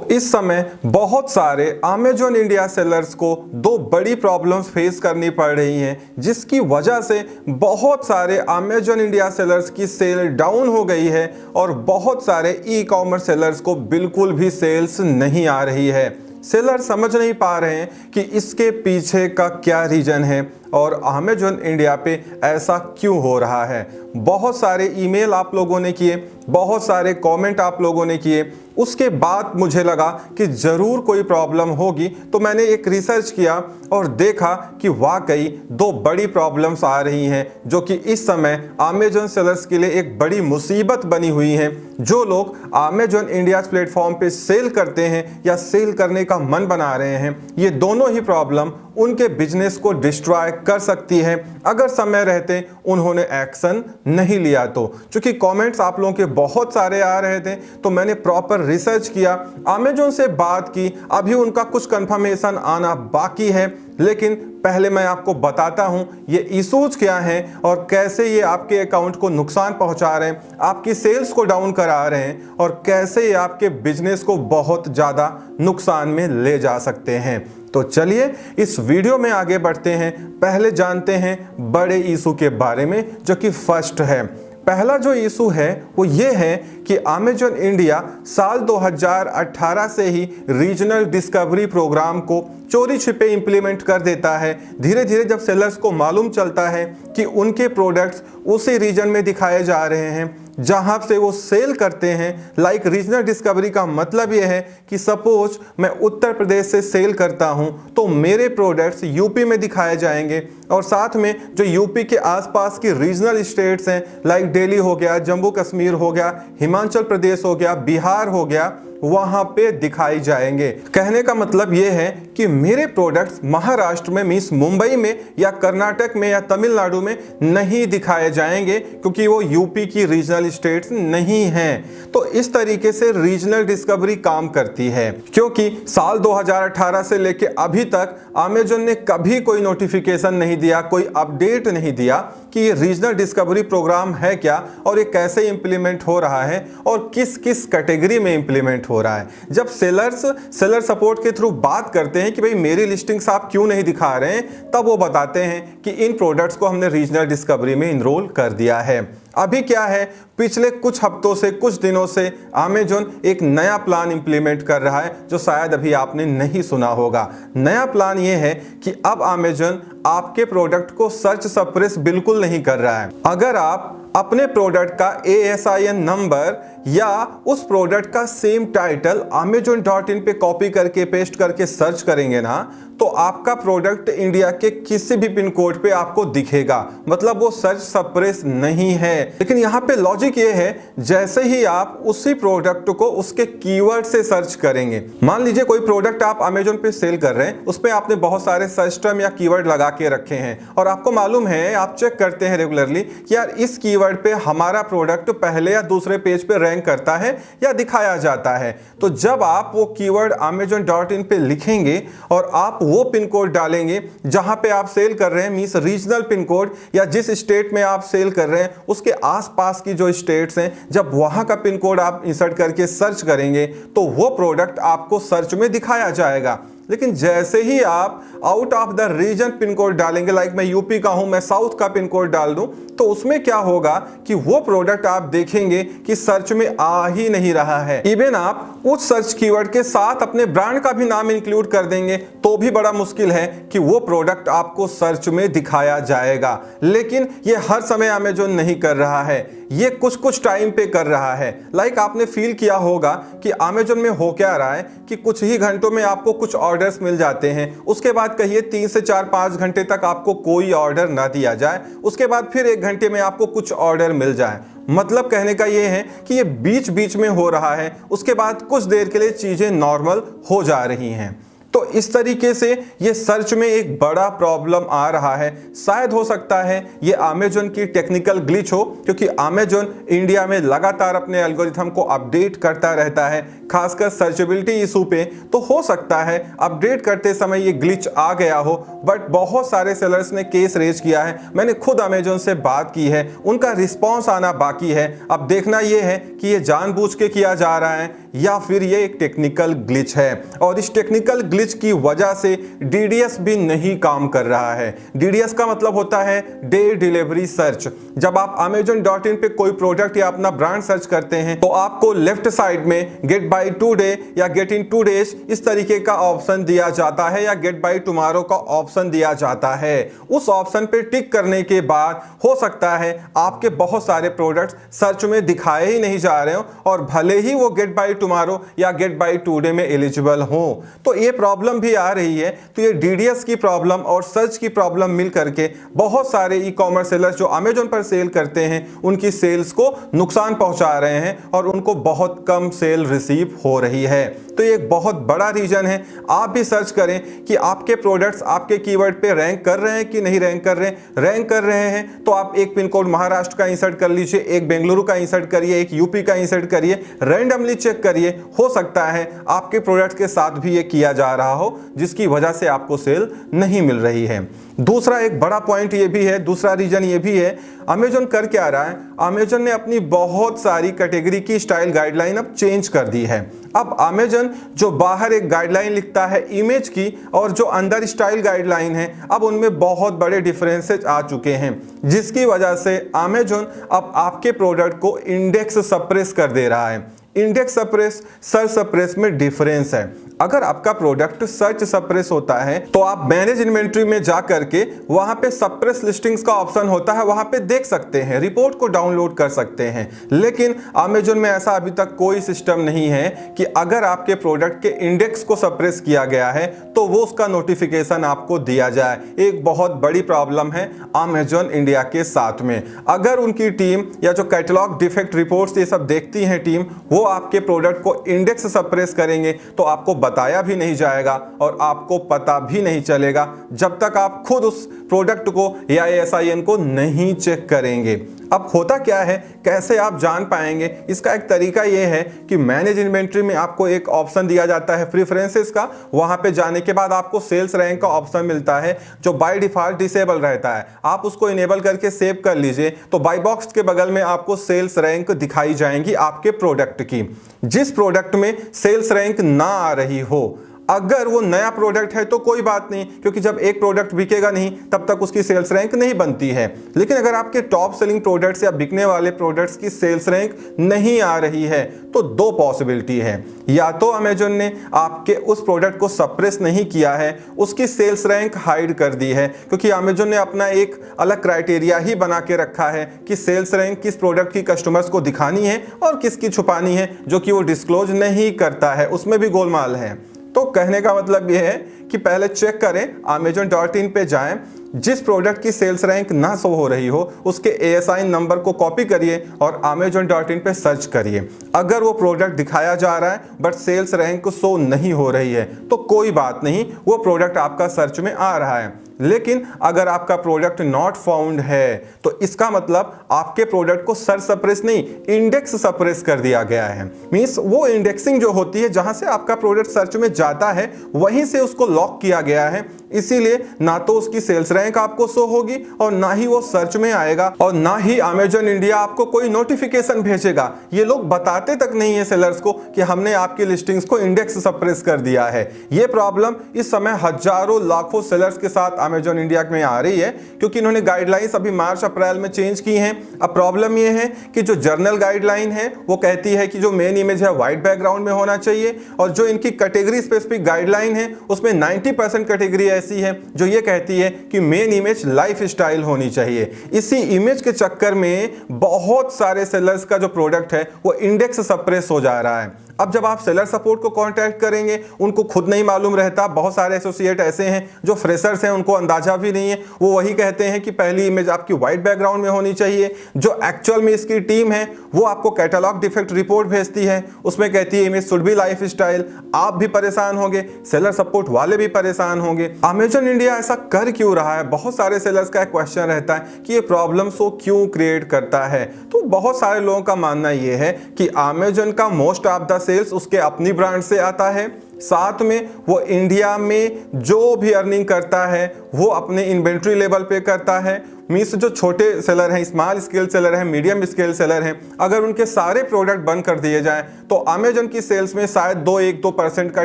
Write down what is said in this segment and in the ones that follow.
इस समय बहुत सारे अमेजॉन इंडिया सेलर्स को दो बड़ी प्रॉब्लम्स फेस करनी पड़ रही हैं, जिसकी वजह से बहुत सारे अमेजॉन इंडिया सेलर्स की सेल डाउन हो गई है और बहुत सारे ई कॉमर्स सेलर्स को बिल्कुल भी सेल्स नहीं आ रही है। सेलर समझ नहीं पा रहे हैं कि इसके पीछे का क्या रीजन है और अमेजॉन इंडिया पे ऐसा क्यों हो रहा है। बहुत सारे ईमेल आप लोगों ने किए, बहुत सारे कमेंट आप लोगों ने किए, उसके बाद मुझे लगा कि ज़रूर कोई प्रॉब्लम होगी, तो मैंने एक रिसर्च किया और देखा कि वाकई दो बड़ी प्रॉब्लम्स आ रही हैं जो कि इस समय अमेजॉन सेलर्स के लिए एक बड़ी मुसीबत बनी हुई हैं। जो लोग अमेजॉन इंडिया प्लेटफॉर्म पे सेल करते हैं या सेल करने का मन बना रहे हैं, ये दोनों ही प्रॉब्लम उनके बिजनेस को डिस्ट्रॉय कर सकती है अगर समय रहते उन्होंने एक्शन नहीं लिया तो। चूंकि कमेंट्स आप लोगों के बहुत सारे आ रहे थे, तो मैंने प्रॉपर रिसर्च किया, अमेजॉन से बात की। अभी उनका कुछ कंफर्मेशन आना बाकी है, लेकिन पहले मैं आपको बताता हूं ये इश्यूज क्या हैं और कैसे ये आपके अकाउंट को नुकसान पहुंचा रहे हैं, आपकी सेल्स को डाउन करा रहे हैं और कैसे ये आपके बिजनेस को बहुत ज़्यादा नुकसान में ले जा सकते हैं। तो चलिए इस वीडियो में आगे बढ़ते हैं। पहले जानते हैं बड़े इशू के बारे में, जो कि फर्स्ट है। पहला जो इशू है वो ये है कि अमेजॉन इंडिया साल 2018 से ही रीजनल डिस्कवरी प्रोग्राम को चोरी छिपे इंप्लीमेंट कर देता है। धीरे धीरे जब सेलर्स को मालूम चलता है कि उनके प्रोडक्ट्स उसी रीजन में दिखाए जा रहे हैं जहां से वो सेल करते हैं, लाइक रीजनल डिस्कवरी का मतलब ये है कि सपोज मैं उत्तर प्रदेश से सेल करता हूं तो मेरे प्रोडक्ट्स यूपी में दिखाए जाएंगे और साथ में जो यूपी के आसपास की रीजनल स्टेट्स हैं, लाइक दिल्ली हो गया, जम्मू कश्मीर हो गया, हिमाचल प्रदेश हो गया, बिहार हो गया, वहां पे दिखाई जाएंगे। कहने का मतलब यह है कि मेरे प्रोडक्ट्स महाराष्ट्र में मींस मुंबई में या कर्नाटक में या तमिलनाडु में नहीं दिखाए जाएंगे क्योंकि वो यूपी की रीजनल स्टेट्स नहीं हैं। तो इस तरीके से रीजनल डिस्कवरी काम करती है, क्योंकि साल 2018 से लेके अभी तक अमेजॉन ने कभी कोई नोटिफिकेशन नहीं दिया, कोई अपडेट नहीं दिया कि ये रीजनल डिस्कवरी प्रोग्राम है क्या और ये कैसे इंप्लीमेंट हो रहा है और किस किस कैटेगरी में इंप्लीमेंट हो रहा है। जब सेलर सपोर्ट के थ्रू बात करते हैं कि भाई मेरी लिस्टिंग्स आप क्यों नहीं दिखा रहे हैं, तब वो बताते हैं कि इन प्रोडक्ट्स को हमने रीजनल डिस्कवरी में इनरोल कर दिया है। अभी क्या है, पिछले कुछ हफ्तों से, कुछ दिनों से अमेजॉन एक नया प्लान इंप्लीमेंट कर रहा है जो शायद अभी आपने नहीं सुना होगा। नया प्लान ये है कि अब अमेजॉन आपके प्रोडक्ट को सर्च सप्रेस बिल्कुल नहीं कर रहा है। अगर आप अपने प्रोडक्ट का ASIN नंबर या उस प्रोडक्ट का सेम टाइटल amazon.in पे कॉपी करके पेस्ट करके सर्च करेंगे ना, तो आपका प्रोडक्ट इंडिया के किसी भी पिन कोड पे आपको दिखेगा, मतलब वो सर्च सप्रेस नहीं है। लेकिन यहाँ पे लॉजिक ये है, जैसे ही आप उसी प्रोडक्ट को उसके कीवर्ड से सर्च करेंगे, मान लीजिए कोई प्रोडक्ट आप अमेजोन पे सेल कर रहे हैं, उस पर आपने बहुत सारे सर्च टर्म या कीवर्ड लगा के रखे हैं और आपको मालूम है, आप चेक करते हैं रेगुलरली कि यार इस कीवर्ड पे हमारा प्रोडक्ट पहले या दूसरे पेज पे रैंक करता है या दिखाया जाता है। तो जब आप वो कीवर्ड amazon.in पे लिखेंगे और आप वो पिन कोड डालेंगे जहां पे आप सेल कर रहे हैं, मींस रीजनल पिन कोड, या जिस स्टेट में आप सेल कर रहे हैं उसके आसपास की जो स्टेट्स हैं, जब वहां का पिन कोड आप इंसर्ट करके सर्च करेंगे तो वो प्रोडक्ट आपको सर्च में दिखाया जाएगा। लेकिन जैसे ही आप out of the region pin code डालेंगे, लाइक मैं यूपी का हूं, मैं साउथ का पिन कोड डाल दूं, तो उसमें क्या होगा कि वो प्रोडक्ट आप देखेंगे कि सर्च में आ ही नहीं रहा है। इवन आप उस सर्च कीवर्ड के साथ अपने ब्रांड का भी नाम इंक्लूड कर देंगे तो भी बड़ा मुश्किल है कि वो प्रोडक्ट आपको सर्च में दिखाया जाएगा। लेकिन ये हर समय अमेजॉन नहीं कर रहा है, ये कुछ कुछ टाइम पे कर रहा है। लाइक आपने फील किया होगा कि अमेजॉन में हो क्या रहा है कि कुछ ही घंटों में आपको कुछ ऑर्डर्स मिल जाते हैं, उसके बाद कहिए 3 से 4-5 घंटे तक आपको कोई ऑर्डर ना दिया जाए, उसके बाद फिर 1 घंटे में आपको कुछ ऑर्डर मिल जाए। मतलब कहने का ये है कि ये बीच बीच में हो रहा है, उसके बाद कुछ देर के लिए चीजें नॉर्मल हो जा रही हैं। तो इस तरीके से ये सर्च में एक बड़ा प्रॉब्लम आ रहा है। शायद हो सकता है ये अमेजन की टेक्निकल ग्लिच हो, क्योंकि अमेजन इंडिया में लगातार अपने एल्गोरिथम को अपडेट करता रहता है, खासकर सर्चेबिलिटी इशू पे। तो हो सकता है अपडेट करते समय ये ग्लिच आ गया हो, बट बहुत सारे सेलर्स ने केस रेज किया है। मैंने खुद अमेजन से बात की है, उनका रिस्पॉन्स आना बाकी है। अब देखना ये है कि ये जानबूझ के किया जा रहा है या फिर ये एक टेक्निकल ग्लिच है, और इस टेक्निकल ग्लिच की वजह से डीडीएस भी नहीं काम कर रहा है। डीडीएस का मतलब होता है डे डिलीवरी सर्च। जब आप amazon.in पे कोई प्रोडक्ट या अपना ब्रांड सर्च करते हैं तो आपको लेफ्ट साइड में गेट बाय टुडे या गेट इन 2 डेज इस तरीके का ऑप्शन दिया जाता है, या गेट बाय टुमारो का ऑप्शन दिया जाता है। उस ऑप्शन पे टिक करने के बाद हो सकता है आपके बहुत सारे प्रोडक्ट्स सर्च में दिखाए ही नहीं जा रहे हो, और भले ही वो गेट बाय टुमारो या गेट बाय टुडे में एलिजिबल हो। तो ये प्रॉब्लम भी आ रही है। तो ये डीडीएस की प्रॉब्लम और सर्च की प्रॉब्लम मिल करके बहुत सारे ई कॉमर्स सेलर्स जो अमेजन पर सेल करते हैं उनकी सेल्स को नुकसान पहुंचा रहे हैं, और उनको बहुत कम सेल रिसीव हो रही है। तो ये एक बहुत बड़ा रीजन है। आप भी सर्च करें कि आपके प्रोडक्ट्स आपके कीवर्ड पे रैंक कर रहे हैं कि नहीं रैंक कर रहे हैं। रैंक कर रहे हैं तो आप एक पिन कोड महाराष्ट्र का इंसर्ट कर लीजिए, एक बेंगलुरु का इंसर्ट करिए, एक यूपी का इंसर्ट करिए, रैंडमली चेक करिए। हो सकता है आपके प्रोडक्ट्स के साथ भी ये किया जा रहा हो, जिसकी वजह से आपको सेल नहीं मिल रही है। दूसरा एक बड़ा पॉइंट ये भी है, दूसरा रीजन ये भी है, अमेजन कर क्या रहा है, अमेजन ने अपनी बहुत सारी कैटेगरी की स्टाइल गाइडलाइन अब चेंज कर दी है। अब अमेजन जो बाहर एक गाइडलाइन लिखता है इमेज की और जो अंदर स्टाइल गाइडलाइन है, अब उनमें बहुत बड़े डिफरेंसेस आ चुके हैं, जिसकी वजह से अमेजन अब आपके प्रोडक्ट को इंडेक्स सप्रेस कर दे रहा है। इंडेक्स सप्रेस सर्च सप्रेस में डिफरेंस है। अगर आपका प्रोडक्ट सर्च सप्रेस होता है तो आप मैनेज इन्वेंट्री में जा करके वहां पे सप्रेस लिस्टिंग्स का ऑप्शन होता है, वहां पे देख सकते हैं, रिपोर्ट को डाउनलोड कर सकते हैं। लेकिन अमेजन में ऐसा अभी तक कोई सिस्टम नहीं है कि अगर आपके प्रोडक्ट के इंडेक्स को सप्रेस किया गया है तो वो उसका नोटिफिकेशन आपको दिया जाए। एक बहुत बड़ी प्रॉब्लम है अमेजन इंडिया के साथ में। अगर उनकी टीम या जो कैटलॉग डिफेक्ट रिपोर्ट्स ये सब देखती है टीम, वो आपके प्रोडक्ट को इंडेक्स सप्रेस करेंगे तो आपको बताया भी नहीं जाएगा और आपको पता भी नहीं चलेगा जब तक आप खुद उस प्रोडक्ट को या ASIN को नहीं चेक करेंगे। अब होता क्या है, कैसे आप जान पाएंगे? इसका एक तरीका यह है कि मैनेज इन्वेंट्री में आपको एक ऑप्शन दिया जाता है प्रेफरेंसेस का। वहां पे जाने के बाद आपको सेल्स रैंक का ऑप्शन मिलता है जो बाय डिफॉल्ट डिसेबल रहता है। आप उसको इनेबल करके सेव कर लीजिए तो बाय बॉक्स के बगल में आपको सेल्स रैंक दिखाई जाएंगी आपके प्रोडक्ट की। जिस प्रोडक्ट में सेल्स रैंक ना आ रही हो, अगर वो नया प्रोडक्ट है तो कोई बात नहीं, क्योंकि जब एक प्रोडक्ट बिकेगा नहीं तब तक उसकी सेल्स रैंक नहीं बनती है। लेकिन अगर आपके टॉप सेलिंग प्रोडक्ट्स या बिकने वाले प्रोडक्ट्स की सेल्स रैंक नहीं आ रही है तो दो पॉसिबिलिटी है, या तो अमेजन ने आपके उस प्रोडक्ट को सप्रेस नहीं किया है, उसकी सेल्स रैंक हाइड कर दी है, क्योंकि अमेजन ने अपना एक अलग क्राइटेरिया ही बना के रखा है कि सेल्स रैंक किस प्रोडक्ट की कस्टमर्स को दिखानी है और किसकी छुपानी है, जो कि वो डिस्क्लोज नहीं करता है, उसमें भी गोलमाल है। तो कहने का मतलब यह है कि पहले चेक करें, amazon.in पे जाएं, जिस प्रोडक्ट की सेल्स रैंक ना शो हो रही हो उसके ASIN नंबर को कॉपी करिए और amazon.in पे सर्च करिए। अगर वो प्रोडक्ट दिखाया जा रहा है बट सेल्स रैंक शो नहीं हो रही है तो कोई बात नहीं, वो प्रोडक्ट आपका सर्च में आ रहा है। लेकिन अगर आपका प्रोडक्ट नॉट फाउंड है तो इसका मतलब आपके प्रोडक्ट को सर्च सप्रेस नहीं, इंडेक्स सप्रेस कर दिया गया है। मींस वो इंडेक्सिंग जो होती है जहां से आपका प्रोडक्ट सर्च में जाता है वहीं से उसको लॉक किया गया है। इसीलिए ना तो उसकी सेल्स रैंक आपको शो होगी और ना ही वो सर्च में आएगा, और ना ही अमेजन इंडिया आपको कोई नोटिफिकेशन भेजेगा। ये लोग बताते तक नहीं है सेलर्स को कि हमने आपकी लिस्टिंग्स को इंडेक्स सप्रेस कर दिया है। ये प्रॉब्लम इस समय हजारों लाखों सेलर्स के साथ अमेजन इंडिया में आ रही है, क्योंकि इन्होंने गाइडलाइंस अभी मार्च अप्रैल में चेंज की हैं। अब प्रॉब्लम ये है कि जो जर्नल गाइडलाइन है वो कहती है कि जो मेन इमेज है व्हाइट बैकग्राउंड में होना चाहिए, और जो इनकी कैटेगरी स्पेसिफिक गाइडलाइन है उसमें 90% कैटेगरी ऐसी है जो ये कहती है कि मेन इमेज लाइफ स्टाइल होनी चाहिए। इसी इमेज के चक्कर में बहुत सारे सेलर्स का जो प्रोडक्ट है वो इंडेक्स सप्रेस हो जा रहा है। अब जब आप सेलर सपोर्ट को कांटेक्ट करेंगे, उनको खुद नहीं मालूम रहता, बहुत सारे एसोसिएट ऐसे हैं जो फ्रेशर्स हैं, उनको अंदाजा भी नहीं है, वो वही कहते हैं कि पहली इमेज आपकी व्हाइट बैकग्राउंड में होनी चाहिए। जो एक्चुअल में इसकी टीम है वो आपको कैटलॉग डिफेक्ट रिपोर्ट भेजती है, उसमें कहती है image should be life style. आप भी परेशान होंगे, सेलर सपोर्ट वाले भी परेशान होंगे। अमेजन इंडिया ऐसा कर क्यों रहा है? बहुत सारे सेलर्स का एक क्वेश्चन रहता है कि ये प्रॉब्लम्स को क्यों क्रिएट करता है। तो बहुत सारे लोगों का मानना ये है कि अमेजन का मोस्ट ऑफ द सेल्स उसके अपनी ब्रांड से आता है, साथ में वो इंडिया में जो भी अर्निंग करता है वो अपने इन्वेंट्री लेवल पे करता है। मीन्स जो छोटे सेलर हैं, स्मॉल स्केल सेलर हैं, मीडियम स्केल सेलर हैं, अगर उनके सारे प्रोडक्ट बंद कर दिए जाएं तो अमेजन की सेल्स में शायद 1-2% का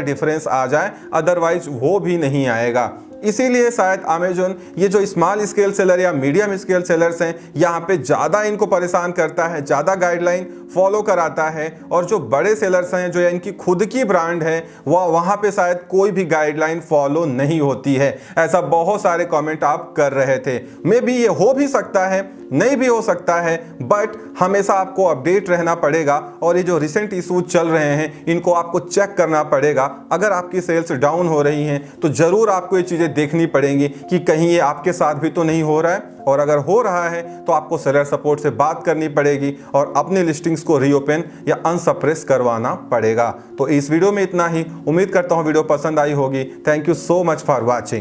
डिफरेंस आ जाए, अदरवाइज वो भी नहीं आएगा। इसीलिए शायद अमेजन ये जो स्मॉल स्केल सेलर या मीडियम स्केल सेलर्स हैं यहाँ पे ज़्यादा इनको परेशान करता है, ज़्यादा गाइडलाइन फॉलो कराता है। और जो बड़े सेलर्स हैं, जो इनकी खुद की ब्रांड है, वहाँ पे शायद कोई भी गाइडलाइन फॉलो नहीं होती है। ऐसा बहुत सारे कमेंट आप कर रहे थे। मे बी ये हो भी सकता है, नहीं भी हो सकता है, बट हमेशा आपको अपडेट रहना पड़ेगा और ये जो रिसेंट इशूज चल रहे हैं इनको आपको चेक करना पड़ेगा। अगर आपकी सेल्स डाउन हो रही हैं तो ज़रूर आपको ये चीज़ें देखनी पड़ेंगी कि कहीं ये आपके साथ भी तो नहीं हो रहा है, और अगर हो रहा है तो आपको सेलर सपोर्ट से बात करनी पड़ेगी और अपनी लिस्टिंग्स को रीओपन या अनसप्रेस करवाना पड़ेगा। तो इस वीडियो में इतना ही। उम्मीद करता हूँ वीडियो पसंद आई होगी। Thank you so much for watching.